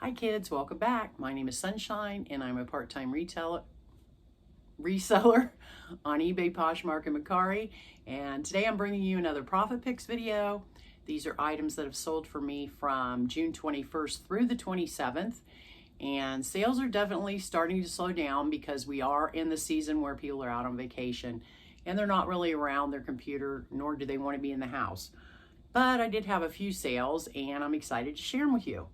Hi kids, welcome back. My name is Sunshine and I'm a part-time reseller on eBay, Poshmark and Mercari. And today I'm bringing you another profit picks video. These are items that have sold for me from June 21st through the 27th. And sales are definitely starting to slow down because we are in the season where people are out on vacation and they're not really around their computer, nor do they want to be in the house. But I did have a few sales and I'm excited to share them with you.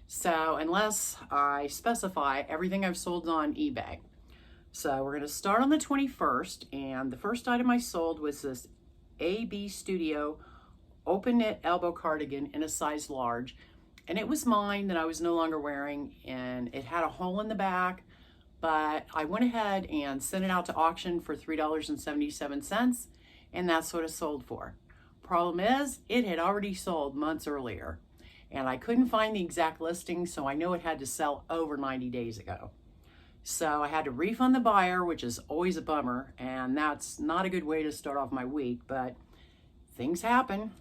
So unless I specify, everything I've sold on eBay. So we're going to start on the 21st, and the first item I sold was this AB Studio open knit elbow cardigan in a size large, and it was mine that I was no longer wearing, and it had a hole in the back, but I went ahead and sent it out to auction for $3.77, and that's what it sold for. Problem is, it had already sold months earlier, and I couldn't find the exact listing, so I know it had to sell over 90 days ago. So I had to refund the buyer, which is always a bummer, and that's not a good way to start off my week, but things happen.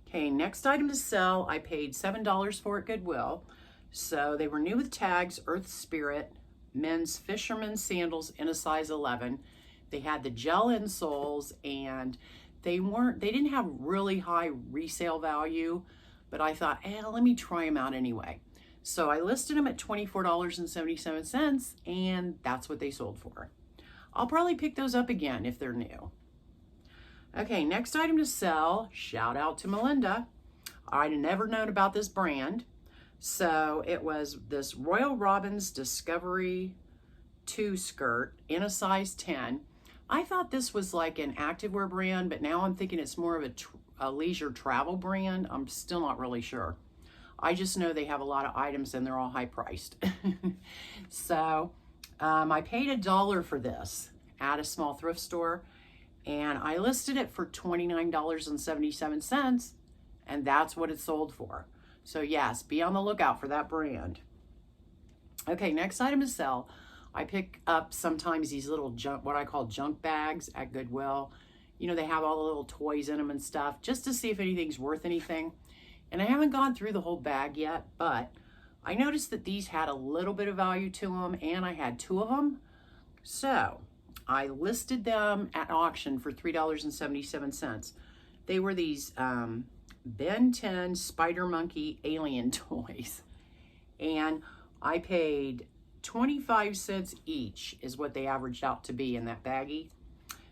Okay, next item to sell, I paid $7 for at Goodwill. So they were new with tags, Earth Spirit, men's fisherman sandals in a size 11. They had the gel insoles, and they didn't have really high resale value, but I thought, let me try them out anyway. So I listed them at $24.77, and that's what they sold for. I'll probably pick those up again if they're new. Okay, next item to sell, shout out to Melinda. I'd never known about this brand. So it was this Royal Robbins Discovery 2 skirt in a size 10. I thought this was like an activewear brand, but now I'm thinking it's more of a leisure travel brand. I'm still not really sure. I just know they have a lot of items and they're all high priced. So I paid $1 for this at a small thrift store, and I listed it for $29.77, and that's what it sold for. So yes, be on the lookout for that brand. Okay, next item to sell. I pick up sometimes these little what I call junk bags at Goodwill. You know, they have all the little toys in them and stuff, just to see if anything's worth anything. And I haven't gone through the whole bag yet, but I noticed that these had a little bit of value to them, and I had 2 of them. So I listed them at auction for $3.77. They were these Ben 10 Spider Monkey alien toys. And I paid 25 cents each is what they averaged out to be in that baggie.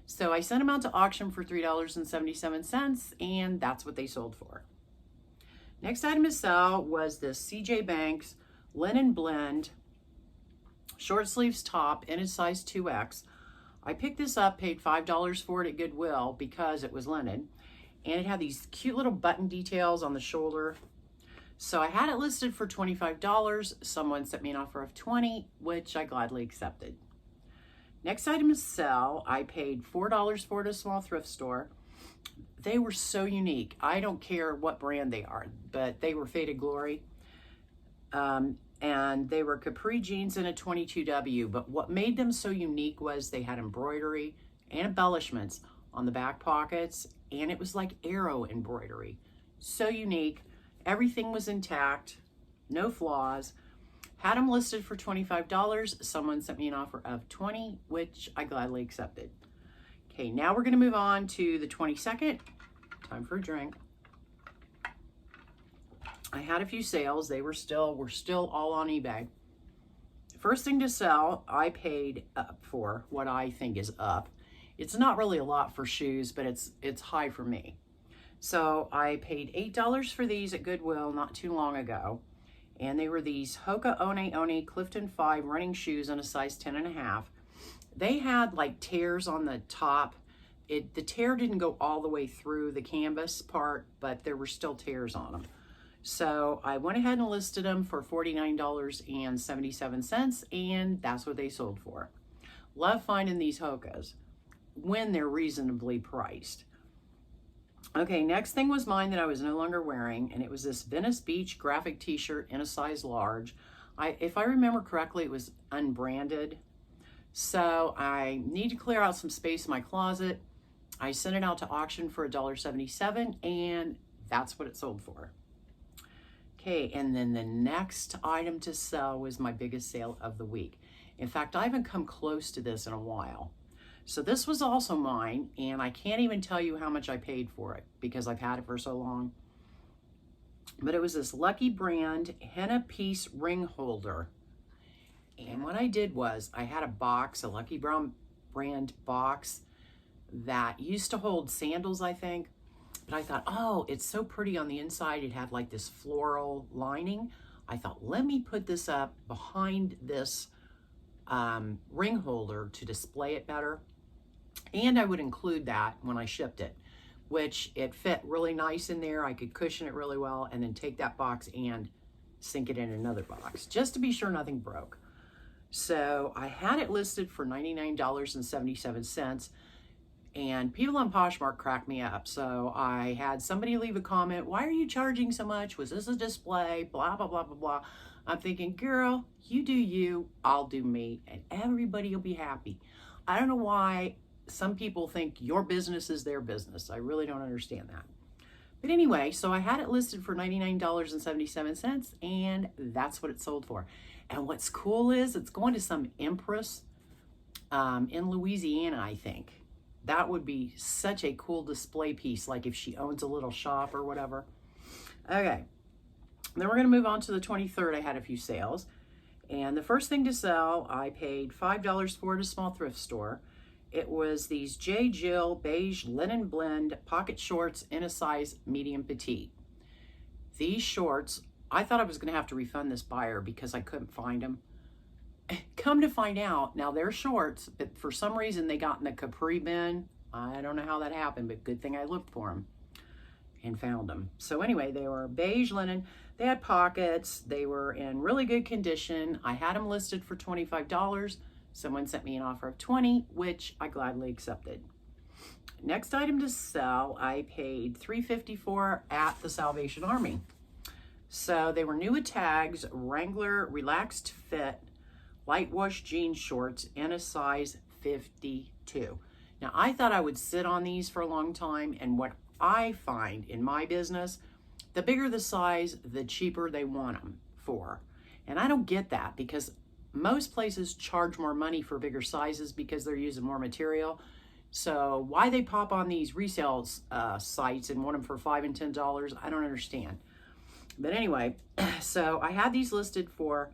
So I sent them out to auction for $3.77, and that's what they sold for. Next item to sell was this CJ Banks linen blend short sleeves top in a size 2X. I picked this up, paid $5 for it at Goodwill because it was linen, and it had these cute little button details on the shoulder. So I had it listed for $25. Someone sent me an offer of $20, which I gladly accepted. Next item to sell, I paid $4 for it at a small thrift store. They were so unique. I don't care what brand they are, but they were Faded Glory. And they were capri jeans in a 22W. But what made them so unique was they had embroidery and embellishments on the back pockets, and it was like arrow embroidery. So unique. Everything was intact, no flaws. Had them listed for $25. Someone sent me an offer of $20, which I gladly accepted. Okay, now we're gonna move on to the 22nd. Time for a drink. I had a few sales. We're still all on eBay. First thing to sell, I paid up for what I think is up. It's not really a lot for shoes, but it's high for me. So I paid $8 for these at Goodwill not too long ago. And they were these Hoka One One Clifton 5 running shoes in a size 10.5. They had like tears on the top. The tear didn't go all the way through the canvas part, but there were still tears on them. So I went ahead and listed them for $49.77, and that's what they sold for. Love finding these Hokas when they're reasonably priced. Okay, next thing was mine that I was no longer wearing, and it was this Venice Beach graphic t-shirt in a size large. If I remember correctly, it was unbranded. So I need to clear out some space in my closet. I sent it out to auction for $1.77, and that's what it sold for. Okay, and then the next item to sell was my biggest sale of the week. In fact, I haven't come close to this in a while. So this was also mine, and I can't even tell you how much I paid for it because I've had it for so long. But it was this Lucky Brand henna piece ring holder. And what I did was I had a box, a Lucky Brand box that used to hold sandals, I think. But I thought, oh, it's so pretty on the inside. It had like this floral lining. I thought, let me put this up behind this ring holder to display it better. And I would include that when I shipped it, which it fit really nice in there. I could cushion it really well and then take that box and sink it in another box just to be sure nothing broke. So I had it listed for $99.77. And people on Poshmark cracked me up. So I had somebody leave a comment, why are you charging so much? Was this a display? Blah, blah, blah, blah, blah. I'm thinking, girl, you do you, I'll do me, and everybody will be happy. I don't know why some people think your business is their business. I really don't understand that. But anyway, so I had it listed for $99.77, and that's what it sold for. And what's cool is it's going to some Empress in Louisiana, I think. That would be such a cool display piece, like if she owns a little shop or whatever. Okay, then we're gonna move on to the 23rd. I had a few sales. And the first thing to sell, I paid $5 for at a small thrift store. It was these J. Jill beige linen blend pocket shorts in a size medium petite. These shorts, I thought I was gonna have to refund this buyer because I couldn't find them. Come to find out, now they're shorts, but for some reason they got in the capri bin. I don't know how that happened, but good thing I looked for them and found them. So anyway, they were beige linen. They had pockets. They were in really good condition. I had them listed for $25. Someone sent me an offer of $20, which I gladly accepted. Next item to sell, I paid $3.50 for at the Salvation Army. So they were new with tags, Wrangler relaxed fit, light wash jean shorts in a size 52. Now I thought I would sit on these for a long time, and what I find in my business, the bigger the size, the cheaper they want them for. And I don't get that because most places charge more money for bigger sizes because they're using more material. So why they pop on these resale sites and want them for $5 and $10, I don't understand. But anyway, so I had these listed for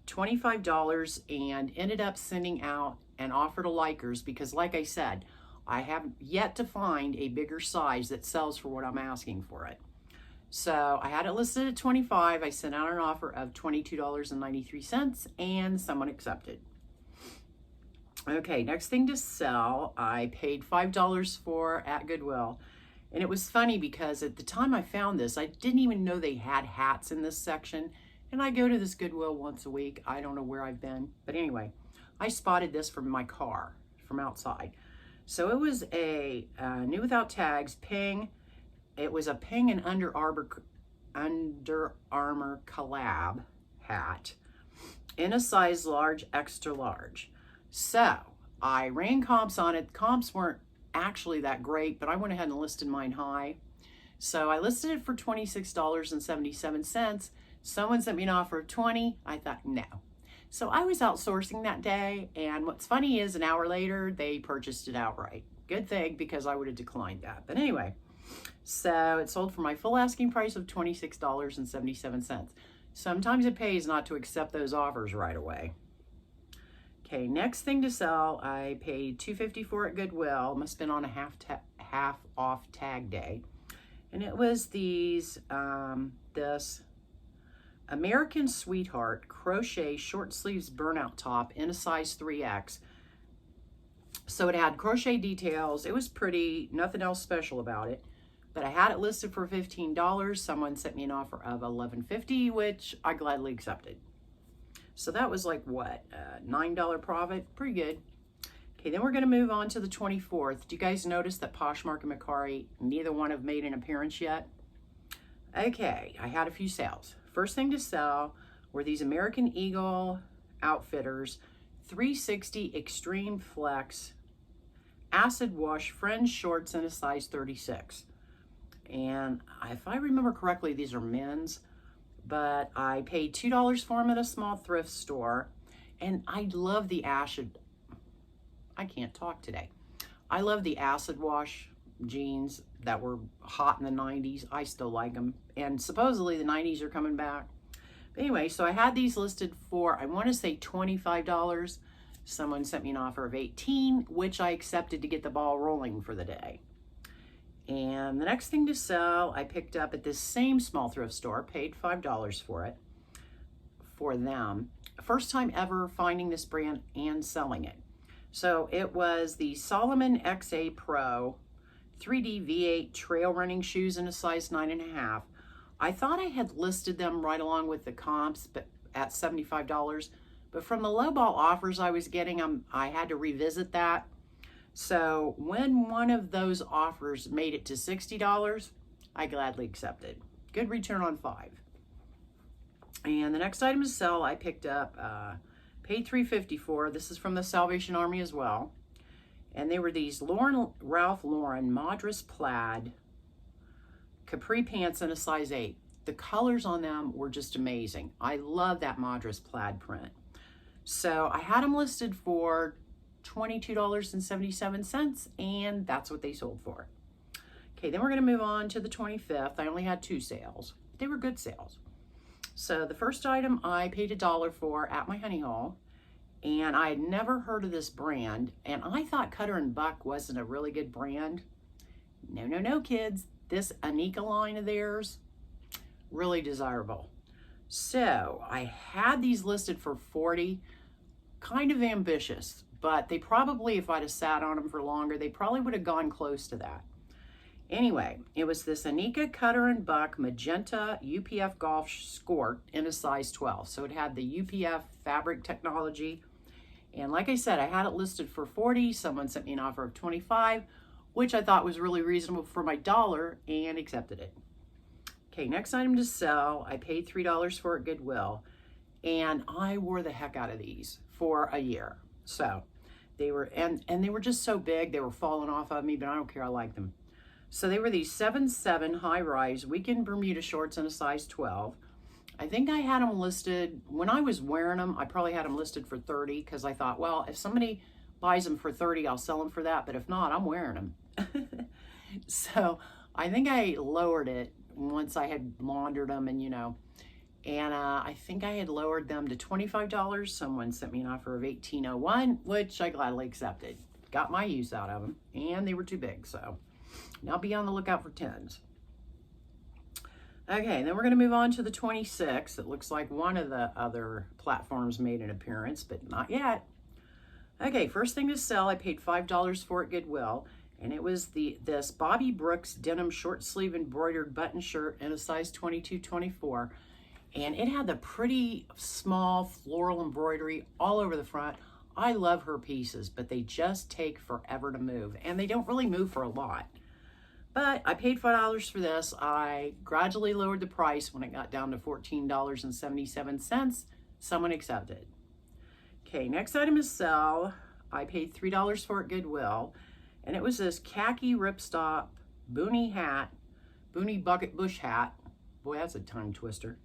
$25 and ended up sending out an offer to likers because, like I said, I have yet to find a bigger size that sells for what I'm asking for it. So I had it listed at $25. I sent out an offer of $22.93 and someone accepted. Okay, next thing to sell, I paid $5 for at Goodwill. And it was funny because at the time I found this, I didn't even know they had hats in this section. And I go to this Goodwill once a week. I don't know where I've been. But anyway, I spotted this from my car, from outside. So it was a new without tags, Ping. It was a Ping and Under Armour collab hat in a size large, extra large. So I ran comps on it. Comps weren't actually that great, but I went ahead and listed mine high. So I listed it for $26.77. Someone sent me an offer of $20. I thought, no. So I was outsourcing that day, and what's funny is an hour later, they purchased it outright. Good thing, because I would have declined that. But anyway, so it sold for my full asking price of $26.77. Sometimes it pays not to accept those offers right away. Okay, next thing to sell, I paid $2.50 for at Goodwill. Must have been on a half off tag day. And it was these, this American Sweetheart crochet short sleeves burnout top in a size 3X. So it had crochet details. It was pretty, nothing else special about it. But I had it listed for $15. Someone sent me an offer of $11.50, which I gladly accepted. So that was like what, $9 profit? Pretty good. Okay, then we're going to move on to the 24th. Do you guys notice that Poshmark and Mercari, neither one have made an appearance yet? Okay, I had a few sales. First thing to sell were these American Eagle Outfitters 360 Extreme Flex Acid Wash Fringe Shorts in a size 36. And if I remember correctly, these are men's, but I paid $2 for them at a small thrift store. And I love the I can't talk today. I love the acid wash jeans that were hot in the 90s. I still like them. And supposedly the 90s are coming back. But anyway, so I had these listed for, I want to say $25. Someone sent me an offer of $18, which I accepted to get the ball rolling for the day. And the next thing to sell, I picked up at this same small thrift store, paid $5 for it, for them. First time ever finding this brand and selling it. So it was the Salomon XA Pro 3D V8 trail running shoes in a size 9.5. I thought I had listed them right along with the comps, but at $75. But from the lowball offers I was getting, I had to revisit that. So when one of those offers made it to $60, I gladly accepted. Good return on 5. And the next item to sell, I picked up, paid $3.50 for. This is from the Salvation Army as well. And they were these Ralph Lauren Madras plaid capri pants in a size 8. The colors on them were just amazing. I love that Madras plaid print. So I had them listed for $22.77, and that's what they sold for. Okay, then we're going to move on to the 25th. I only had 2 sales. They were good sales. So the first item I paid $1 for at my honey haul, and I had never heard of this brand, and I thought Cutter & Buck wasn't a really good brand. No, no, no, kids. This Anika line of theirs, really desirable. So I had these listed for $40, kind of ambitious, but they probably, if I'd have sat on them for longer, they probably would have gone close to that. Anyway, it was this Anika Cutter & Buck Magenta UPF Golf Skort in a size 12. So it had the UPF fabric technology. And like I said, I had it listed for $40. Someone sent me an offer of $25, which I thought was really reasonable for my dollar, and accepted it. Okay, next item to sell, I paid $3 for at Goodwill, and I wore the heck out of these for a year. So they were, and they were just so big, they were falling off of me, but I don't care, I like them. So they were these 7'7" high-rise weekend Bermuda shorts in a size 12. I think I had them listed, when I was wearing them, I probably had them listed for $30, because I thought, well, if somebody buys them for $30, I'll sell them for that, but if not, I'm wearing them. So I think I lowered it once I had laundered them, and I think I had lowered them to $25. Someone sent me an offer of $18.01, which I gladly accepted. Got my use out of them, and they were too big, so now be on the lookout for 10s. Okay, then we're going to move on to the 26th. It looks like one of the other platforms made an appearance, but not yet. Okay, first thing to sell, I paid $5 for at Goodwill, and it was this Bobby Brooks denim short sleeve embroidered button shirt in a size 22-24, and it had the pretty small floral embroidery all over the front. I love her pieces, but they just take forever to move, and they don't really move for a lot. But I paid $5 for this. I gradually lowered the price when it got down to $14.77. Someone accepted. Okay, next item is sell. I paid $3 for at Goodwill, and it was this khaki ripstop boonie bucket bush hat. Boy, that's a tongue twister.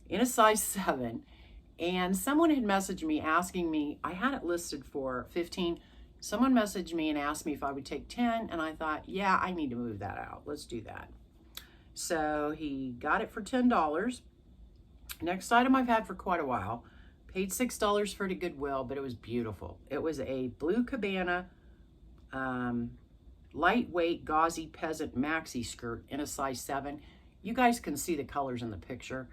In a size 7. And someone had messaged me asking me, I had it listed for $15. Someone messaged me and asked me if I would take 10, and I thought, yeah, I need to move that out. Let's do that. So he got it for $10. Next item I've had for quite a while. Paid $6 for it at Goodwill, but it was beautiful. It was a blue Cabana lightweight gauzy peasant maxi skirt in a size 7. You guys can see the colors in the picture.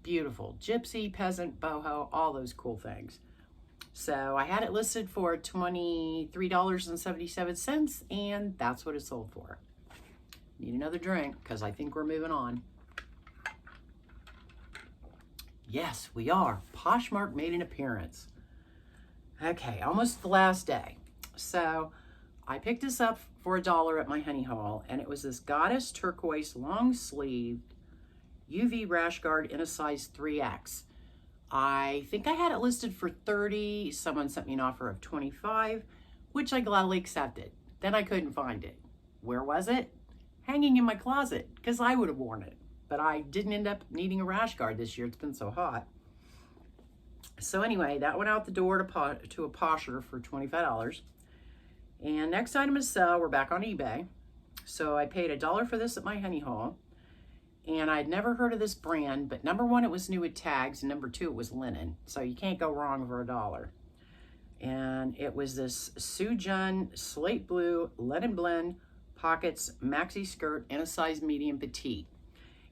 Beautiful. Gypsy, peasant, boho, all those cool things. So I had it listed for $23.77, and that's what it sold for. Need another drink, because I think we're moving on. Yes, we are. Poshmark made an appearance. Okay, almost the last day. So I picked this up for $1 at my honey haul, and it was this Goddess turquoise long-sleeved UV rash guard in a size 3X. I think I had it listed for $30. Someone sent me an offer of $25, which I gladly accepted. Then I couldn't find it. Where was it? Hanging in my closet, because I would have worn it. but I didn't end up needing a rash guard this year. It's been so hot. So anyway, that went out the door to a Posher for $25. And next item to sell, we're back on eBay. So I paid $1 for this at my honey haul. And I'd never heard of this brand, but number one, it was new with tags, and number two, it was linen. So you can't go wrong for $1. And it was this Sujun slate blue linen blend pockets maxi skirt in a size medium petite.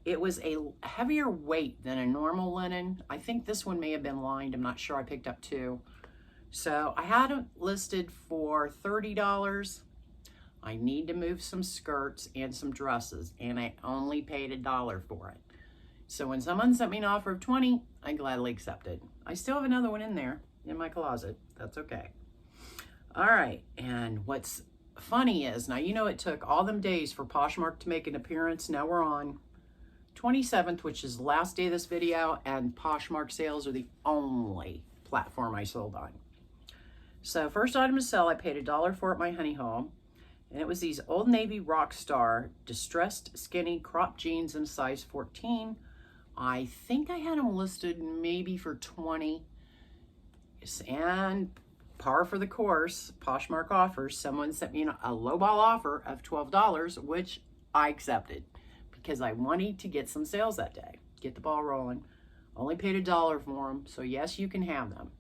It was a heavier weight than a normal linen. I think this one may have been lined. I'm not sure. I picked up two. So I had it listed for $30. I need to move some skirts and some dresses, and I only paid $1 for it. So when someone sent me an offer of $20, I gladly accepted. I still have another one in there in my closet. That's okay. All right, and what's funny is, now you know it took all them days for Poshmark to make an appearance. Now we're on 27th, which is the last day of this video, and Poshmark sales are the only platform I sold on. So first item to sell, I paid $1 for at my honey haul. And it was these Old Navy Rockstar distressed skinny crop jeans in a size 14. I think I had them listed maybe for $20. And par for the course, Poshmark offers. Someone sent me a lowball offer of $12, which I accepted because I wanted to get some sales that day, get the ball rolling. Only paid $1 for them, so yes, you can have them.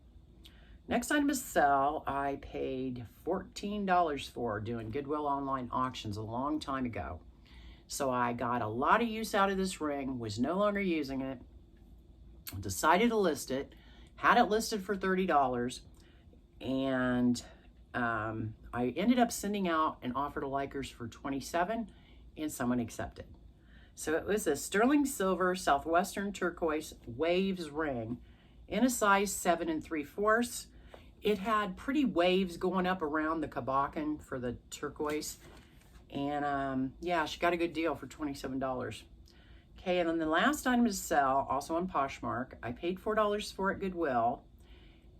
Next item to sell, I paid $14 for doing Goodwill online auctions a long time ago. So I got a lot of use out of this ring, was no longer using it, decided to list it, had it listed for $30, and I ended up sending out an offer to likers for $27, and someone accepted. So it was a sterling silver southwestern turquoise waves ring in a size 7 3/4. It had pretty waves going up around the kabaka for the turquoise. And yeah, she got a good deal for $27. Okay, and then the last item to sell, also on Poshmark, I paid $4 for at Goodwill.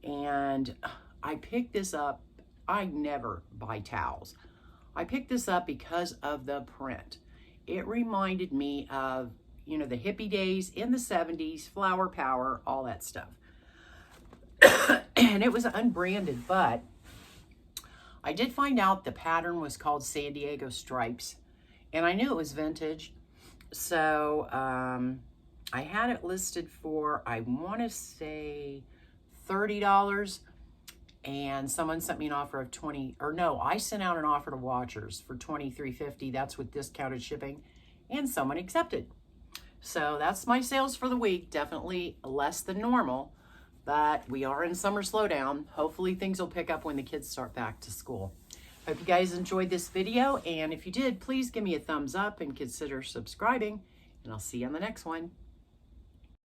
And I picked this up. I never buy towels. I picked this up because of the print. It reminded me of, you know, the hippie days in the 70s, flower power, all that stuff. And it was unbranded, but I did find out the pattern was called San Diego Stripes, and I knew it was vintage. So I had it listed for, I want to say $30, and someone sent me an offer of $20, or no, I sent out an offer to watchers for $23.50. That's with discounted shipping, and someone accepted. So that's my sales for the week. Definitely less than normal, but we are in summer slowdown. Hopefully things will pick up when the kids start back to school. Hope you guys enjoyed this video, and if you did, please give me a thumbs up and consider subscribing, and I'll see you on the next one.